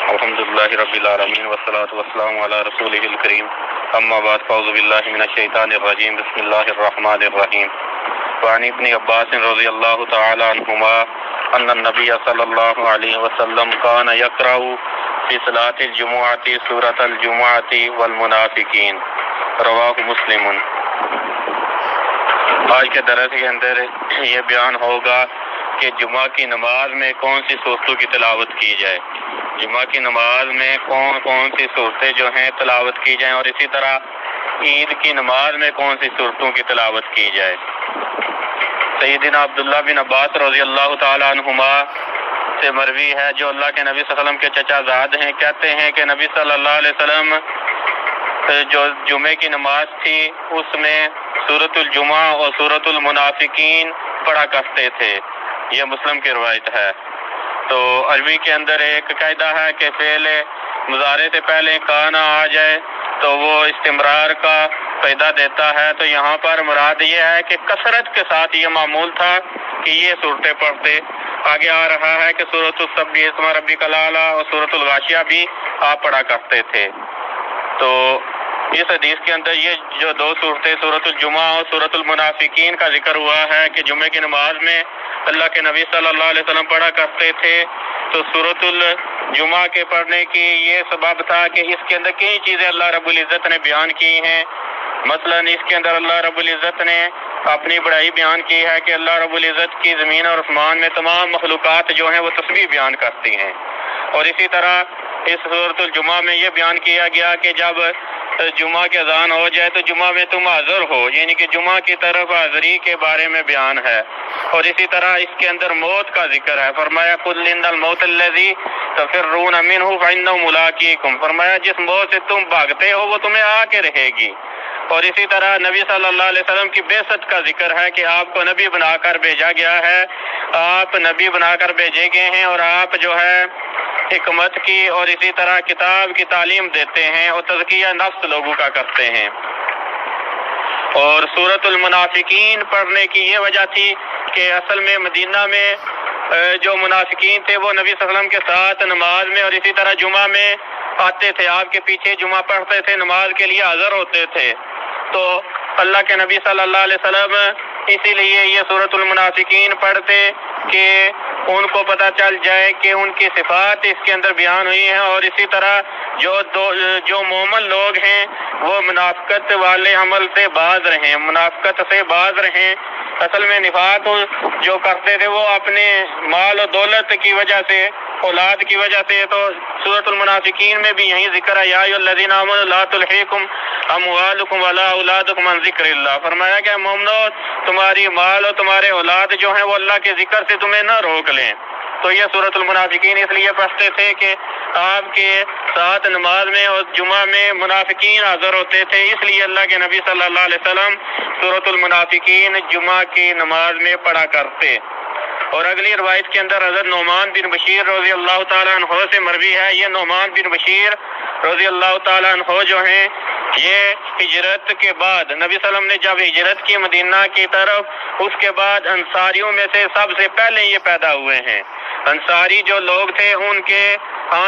الحمدللہ رب العالمین والصلاة والسلام علی رسولہ الکریم اما بعد فاعوذ باللہ من الشیطان الرجیم بسم اللہ الرحمن الرحیم وعن ابن عباس رضی اللہ تعالی عنہما ان النبی صلی اللہ علیہ وسلم کان یقرأ فی صلاۃ الجمعۃ سورۃ الجمعۃ والمنافقین رواہ مسلم۔ آج کے درس کے اندر یہ بیان ہوگا کہ جمعہ کی نماز میں کون سی صورتوں کی تلاوت کی جائے، جمعہ کی نماز میں کون کون سی صورتیں جو ہیں تلاوت کی جائیں، اور اسی طرح عید کی نماز میں کون سی صورتوں کی تلاوت کی جائے۔ سیدنا عبداللہ بن عباس رضی اللہ تعالی عنہما سے مروی ہے، جو اللہ کے نبی صلی اللہ علیہ وسلم کے چچا زاد ہیں، کہتے ہیں کہ نبی صلی اللہ علیہ وسلم جو جمعے کی نماز تھی اس میں سورۃ الجمعہ اور سورۃ المنافقین پڑھا کرتے تھے۔ یہ مسلم کی روایت ہے۔ تو عربی کے اندر ایک قاعدہ ہے کہ فعل مضارع سے پہلے کانا آ جائے تو وہ استمرار کا فائدہ دیتا ہے، تو یہاں پر مراد یہ ہے کہ کثرت کے ساتھ یہ معمول تھا کہ یہ صورتیں پڑھتے۔ آگے آ رہا ہے کہ سورۃ السبح اسم ربک الاعلی اور سورۃ الغاشیہ بھی آپ پڑھا کرتے تھے۔ تو اس حدیث کے اندر یہ جو دو صورتیں سورۃ الجمعہ اور سورۃ المنافقین کا ذکر ہوا ہے کہ جمعے کی نماز میں اللہ کے نبی صلی اللہ علیہ وسلم پڑھا کرتے تھے، تو سورۃ الجمعہ کے پڑھنے کی یہ سبب تھا کہ اس کے اندر کئی چیزیں اللہ رب العزت نے بیان کی ہیں۔ مثلا اس کے اندر اللہ رب العزت نے اپنی بڑائی بیان کی ہے کہ اللہ رب العزت کی زمین اور آسمان میں تمام مخلوقات جو ہیں وہ تسبیح بیان کرتی ہیں، اور اسی طرح اس سورۃ الجمعہ میں یہ بیان کیا گیا کہ جب جمعہ کی اذان ہو جائے تو جمعہ میں تم حاضر ہو، یعنی کہ جمعہ کی طرف حاضری کے بارے میں بیان ہے۔ اور اسی طرح اس کے اندر موت کا ذکر ہے، فرمایا قل ان الموت الذی تفرون منہ فانہ ملاقیکم، فرمایا جس موت سے تم بھاگتے ہو وہ تمہیں آ کے رہے گی۔ اور اسی طرح نبی صلی اللہ علیہ وسلم کی بعثت کا ذکر ہے کہ آپ کو نبی بنا کر بھیجا گیا ہے، آپ نبی بنا کر بھیجے گئے ہیں، اور آپ جو ہے حکمت کی اور اسی طرح کتاب کی تعلیم دیتے ہیں اور تزکیہ نفس لوگوں کا کرتے ہیں۔ اور سورۃ المنافقین پڑھنے کی یہ وجہ تھی کہ اصل میں مدینہ میں جو منافقین تھے وہ نبی صلی اللہ علیہ وسلم کے ساتھ نماز میں اور اسی طرح جمعہ میں آتے تھے، آپ کے پیچھے جمعہ پڑھتے تھے، نماز کے لیے حاضر ہوتے تھے۔ تو اللہ کے نبی صلی اللہ علیہ وسلم اسی لیے یہ سورۃ المنافقین پڑھتے کہ ان کو پتہ چل جائے کہ ان کی صفات اس کے اندر بیان ہوئی ہیں، اور اسی طرح جو مومن لوگ ہیں وہ منافقت والے عمل سے باز رہیں، منافقت سے باز رہیں۔ اصل میں نفاق جو کرتے تھے وہ اپنے مال و دولت کی وجہ سے، اولاد کی وجہ سے، تو سورۃ المنافقین میں بھی یہی ذکر ہے یا ایھا الذین آمنوا لا تلہکم اموالکم ولا اولادکم عن ذکر اللہ، فرمایا کہ مومنو تمہاری مال اور تمہارے اولاد جو ہیں وہ اللہ کے ذکر سے تمہیں نہ روک لیں۔ تو یہ سورۃ المنافقین اس لیے پڑھتے تھے کہ آپ کے ساتھ نماز میں اور جمعہ میں منافقین حاضر ہوتے تھے، اس لیے اللہ کے نبی صلی اللہ علیہ وسلم سورۃ المنافقین جمعہ کی نماز میں پڑھا کرتے۔ اور اگلی روایت کے اندر حضرت نعمان بن بشیر رضی اللہ تعالیٰ عنہ سے مروی ہے۔ یہ نعمان بن بشیر رضی اللہ تعالیٰ عنہ جو ہیں یہ ہجرت کے بعد نبی صلی اللہ علیہ وسلم نے جب ہجرت کی مدینہ کی طرف، اس کے بعد انصاریوں میں سے سب سے پہلے یہ پیدا ہوئے ہیں۔ انصاری جو لوگ تھے ان کے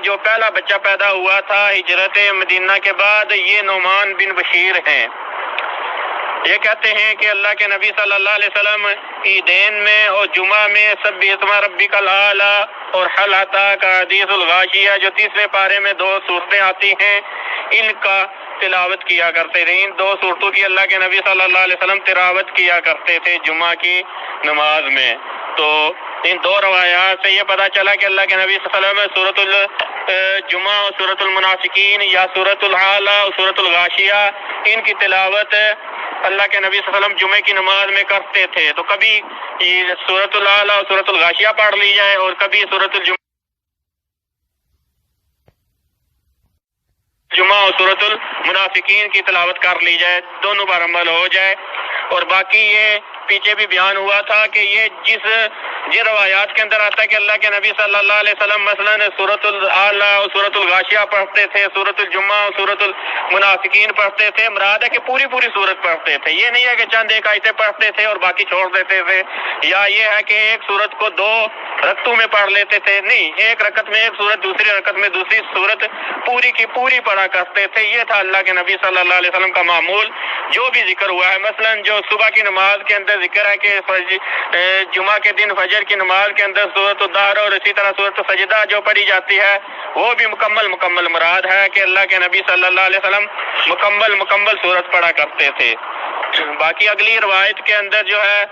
جو پہلا بچہ پیدا ہوا تھا ہجرت مدینہ کے بعد یہ نعمان بن بشیر ہیں۔ یہ کہتے ہیں کہ اللہ کے نبی صلی اللہ علیہ وسلم عیدین میں اور جمعہ میں سبح اسم ربک الاعلی اور حل اتاک حدیث الغاشیہ جو تیسرے پارے میں دو صورتیں آتی ہیں ان کا تلاوت کیا کرتے تھے۔ ان دو صورتوں کی اللہ کے نبی صلی اللہ علیہ وسلم تلاوت کیا کرتے تھے جمعہ کی نماز میں۔ تو ان دو روایات سے یہ پتہ چلا کہ اللہ کے نبی صلی اللہ علیہ وسلم سورۃ الجمعہ اور سورۃ المنافقین یا سورۃ الاعلی اور سورۃ الغاشیہ ان کی تلاوت اللہ کے نبی صلی اللہ علیہ وسلم جمعے کی نماز میں کرتے تھے۔ تو کبھی سورۃ الاعلی اور سورۃ الغاشیہ پڑھ لی جائے اور کبھی سورۃ الجمعہ اور سورۃ المنافقین کی تلاوت کر لی جائے، دونوں پر عمل ہو جائے۔ اور باقی یہ پیچھے بھی بیان ہوا تھا کہ یہ جس جن روایات کے اندر آتا ہے کہ اللہ کے نبی صلی اللہ علیہ وسلم مثلاً سورۃ الاعلیٰ اور سورۃ الغاشیہ پڑھتے تھے، سورۃ الجمعہ اور سورۃ المنافقین پڑھتے تھے، مراد ہے کہ پوری پوری سورت پڑھتے تھے، یہ نہیں ہے کہ چند ایک آیتیں پڑھتے تھے اور باقی چھوڑ دیتے تھے، یا یہ ہے کہ ایک سورت کو 2 رکعتوں میں پڑھ لیتے تھے، نہیں، ایک رکعت میں ایک سورت، دوسری رکعت میں دوسری سورت پوری کی پوری پڑھا کرتے تھے۔ یہ تھا اللہ کے نبی صلی اللہ علیہ وسلم کا معمول۔ جو بھی ذکر ہوا ہے، مثلاً جو صبح کی نماز کے اندر ذکر ہے کہ جمعہ کے دن فجر کی نماز کے اندر سورۃ الدہر اور اسی طرح سورۃ سجدہ جو پڑھی جاتی ہے، وہ بھی مکمل مراد ہے کہ اللہ کے نبی صلی اللہ علیہ وسلم مکمل سورت پڑھا کرتے تھے۔ باقی اگلی روایت کے اندر جو ہے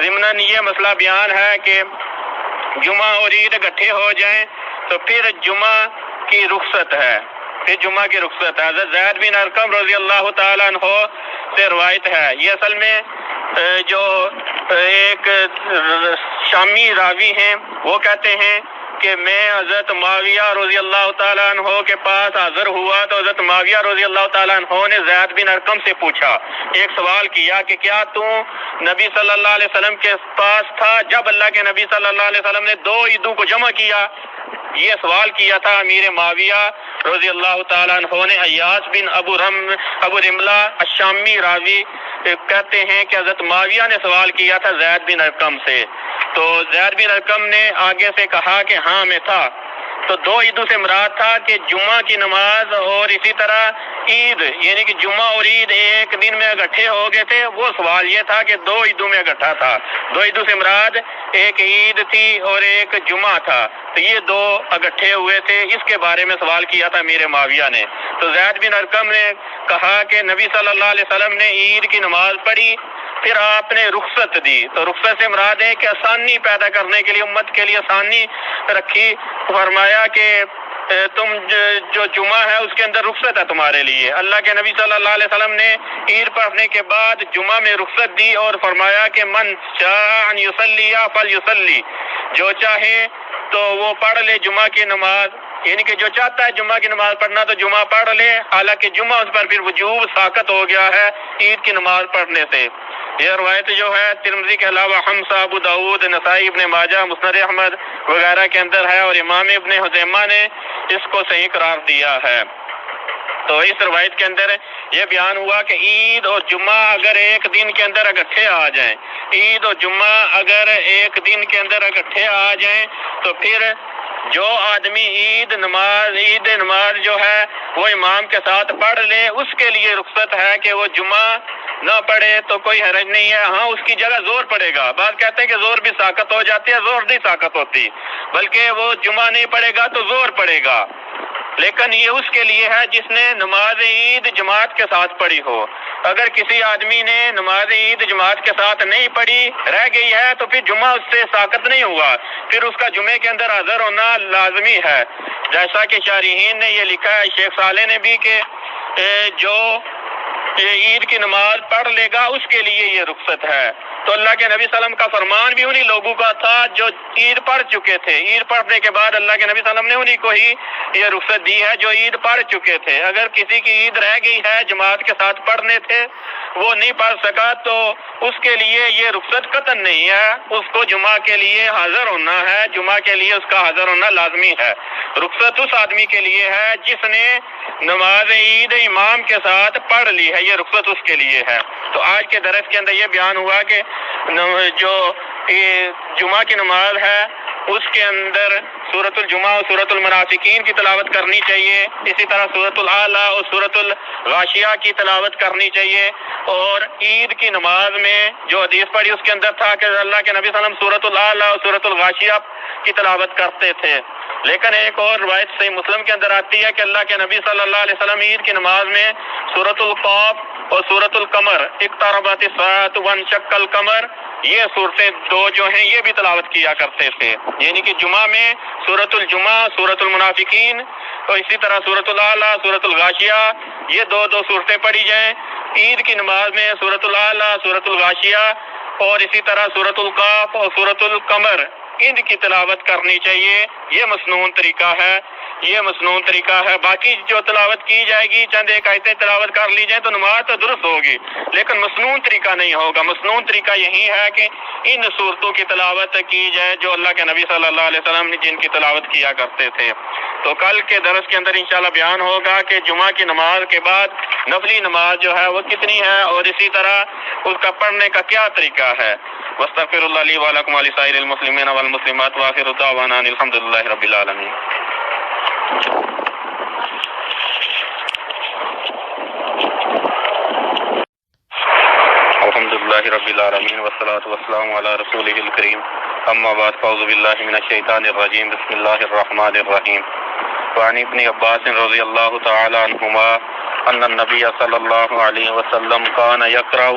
ضمناً یہ مسئلہ بیان ہے کہ جمعہ اور عید اکٹھے ہو جائیں تو پھر جمعہ کی رخصت ہے، حضرت زید بن ارقم رضی اللہ تعالیٰ عنہ سے روایت ہے۔ یہ اصل میں جو ایک شامی راوی ہیں وہ کہتے ہیں کہ میں حضرت معاویہ رضی اللہ تعالیٰ عنہ کے پاس حاضر ہوا تو حضرت معاویہ رضی اللہ تعالیٰ عنہ نے زید بن ارقم سے پوچھا، ایک سوال کیا کہ کیا تو نبی صلی اللہ علیہ وسلم کے پاس تھا جب اللہ کے نبی صلی اللہ علیہ وسلم نے 2 عیدوں کو جمع کیا؟ یہ سوال کیا تھا امیر معاویہ رضی اللہ تعالیٰ عنہ نے۔ ایاس بن ابو رملہ الشامی راوی کہتے ہیں کہ حضرت معاویہ نے سوال کیا تھا زید بن ارقم سے، تو زید بن ارقم نے آگے سے کہا کہ ہاں میں تھا۔ تو 2 عیدوں سے مراد تھا کہ جمعہ کی نماز اور اسی طرح عید، یعنی کہ جمعہ اور عید ایک دن میں اکٹھے ہو گئے تھے۔ وہ سوال یہ تھا کہ 2 عیدوں میں اکٹھا تھا، 2 عیدوں سے مراد ایک عید تھی اور ایک جمعہ تھا، تو یہ 2 اکٹھے ہوئے تھے، اس کے بارے میں سوال کیا تھا امیر معاویہ نے۔ تو زید بن ارقم نے کہا کہ نبی صلی اللہ علیہ وسلم نے عید کی نماز پڑھی، پھر آپ نے رخصت دی، تو رخصت سے مراد ہے کہ آسانی پیدا کرنے کے لیے، امت کے لیے آسانی رکھی، فرمایا کہ تم جو جمعہ ہے اس کے اندر رخصت ہے تمہارے لیے۔ اللہ کے نبی صلی اللہ علیہ وسلم نے عید پڑھنے کے بعد جمعہ میں رخصت دی اور فرمایا کہ من شاء ان یصلی فلیصلی، جو چاہے تو وہ پڑھ لے جمعہ کی نماز، یعنی کہ جو چاہتا ہے جمعہ کی نماز پڑھنا تو جمعہ پڑھ لے، حالانکہ جمعہ اس پر پھر وجوب ساقط ہو گیا ہے عید کی نماز پڑھنے سے۔ یہ روایت جو ہے ترمذی کے علاوہ حمزہ، ابو داؤد، نسائی، ابن ماجہ، مسند احمد وغیرہ کے اندر ہے، اور امام ابن خزیمہ نے اس کو صحیح قرار دیا ہے۔ تو اس روایت کے اندر یہ بیان ہوا کہ عید اور جمعہ اگر ایک دن کے اندر اکٹھے آ جائیں، عید اور جمعہ اگر ایک دن کے اندر اکٹھے آ جائیں تو پھر جو آدمی عید نماز جو ہے وہ امام کے ساتھ پڑھ لے، اس کے لیے رخصت ہے کہ وہ جمعہ نہ پڑھے تو کوئی حرج نہیں ہے۔ ہاں اس کی جگہ زور پڑے گا، بعض کہتے ہیں کہ زور بھی ساقط ہو جاتی ہے، زور نہیں ساقط ہوتی، بلکہ وہ جمعہ نہیں پڑھے گا تو زور پڑے گا، لیکن یہ اس کے لیے ہے جس نے نماز عید جماعت کے ساتھ پڑھی ہو۔ اگر کسی آدمی نے نماز عید جماعت کے ساتھ نہیں پڑھی، رہ گئی ہے، تو پھر جمعہ اس سے ساقط نہیں ہوا، پھر اس کا جمعے کے اندر حاضر ہونا لازمی ہے، جیسا کہ شارحین نے یہ لکھا ہے، شیخ صالح نے بھی، کہ جو عید کی نماز پڑھ لے گا اس کے لیے یہ رخصت ہے۔ تو اللہ کے نبی صلی اللہ علیہ وسلم کا فرمان بھی انہی لوگوں کا تھا جو عید پڑھ چکے تھے، عید پڑھنے کے بعد اللہ کے نبی صلی اللہ علیہ وسلم نے انہی کو ہی یہ رخصت دی ہے جو عید پڑھ چکے تھے۔ اگر کسی کی عید رہ گئی ہے، جماعت کے ساتھ پڑھنے تھے، وہ نہیں پڑھ سکا، تو اس کے لیے یہ رخصت قطعاً نہیں ہے، اس کو جمعہ کے لیے حاضر ہونا ہے، جمعہ کے لیے اس کا حاضر ہونا لازمی ہے۔ رخصت اس آدمی کے لیے ہے جس نے نماز عید امام کے ساتھ پڑھ لی ہے، یہ رخصت اس کے لیے ہے۔ تو آج کے درس کے اندر یہ بیان ہوا کہ جو جمعہ کی نماز ہے اس کے اندر سورۃ الجمعہ اور سورۃ المنافقین کی تلاوت کرنی چاہیے، اسی طرح سورۃ الاعلیٰ اور سورۃ الغاشیہ کی تلاوت کرنی چاہیے، اور عید کی نماز میں جو حدیث پڑھی اس کے اندر تھا کہ اللہ کے نبی صلی اللہ علیہ وسلم سورۃ الاعلیٰ اور سورۃ الغاشیہ کی تلاوت کرتے تھے۔ لیکن ایک اور روایت صحیح مسلم کے اندر آتی ہے کہ اللہ کے نبی صلی اللہ علیہ وسلم عید کی نماز میں سورۃ القاف اور سورۃ القمر، اقتربت الساعۃ وانشق القمر، یہ صورتیں 2 جو ہیں یہ بھی تلاوت کیا کرتے تھے، یعنی کہ جمعہ میں سورۃ الجمعہ، سورۃ المنافقین اور اسی طرح سورۃ الاعلیٰ، سورۃ الغاشیہ، یہ 2 صورتیں پڑھی جائیں۔ عید کی نماز میں سورۃ الاعلیٰ، سورۃ الغاشیہ اور اسی طرح سورۃ القاف اور سورۃ القمر، ان کی تلاوت کرنی چاہیے، یہ مسنون طریقہ ہے۔ یہ مصنون طریقہ ہے۔ باقی جو تلاوت کی جائے گی، چند ایک آیتیں تلاوت کر لی جائیں تو نماز تو درست ہوگی، لیکن مصنون طریقہ نہیں ہوگا۔ مصنون طریقہ یہی ہے کہ ان صورتوں کی تلاوت کی جائے جو اللہ کے نبی صلی اللہ علیہ وسلم نے جن کی تلاوت کیا کرتے تھے۔ تو کل کے درس کے اندر انشاءاللہ بیان ہوگا کہ جمعہ کی نماز کے بعد نفلی نماز جو ہے وہ کتنی ہے، اور اسی طرح اس کا پڑھنے کا کیا طریقہ ہے۔ واستغفر اللہ لی ولکم ولسائر المسلمین والمسلمات وآخر دعوانا ان الحمد للہ رب العالمین۔ الحمد للہ رب العالمین والصلاة والسلام علی رسولہ الکریم، اما بعد فاعوذ باللہ من الشیطان الرجیم، بسم اللہ الرحمن الرحیم۔ وعن ابن عباس رضی اللہ تعالی عنہما ان النبی صلی اللہ علیہ وسلم کان یقرأ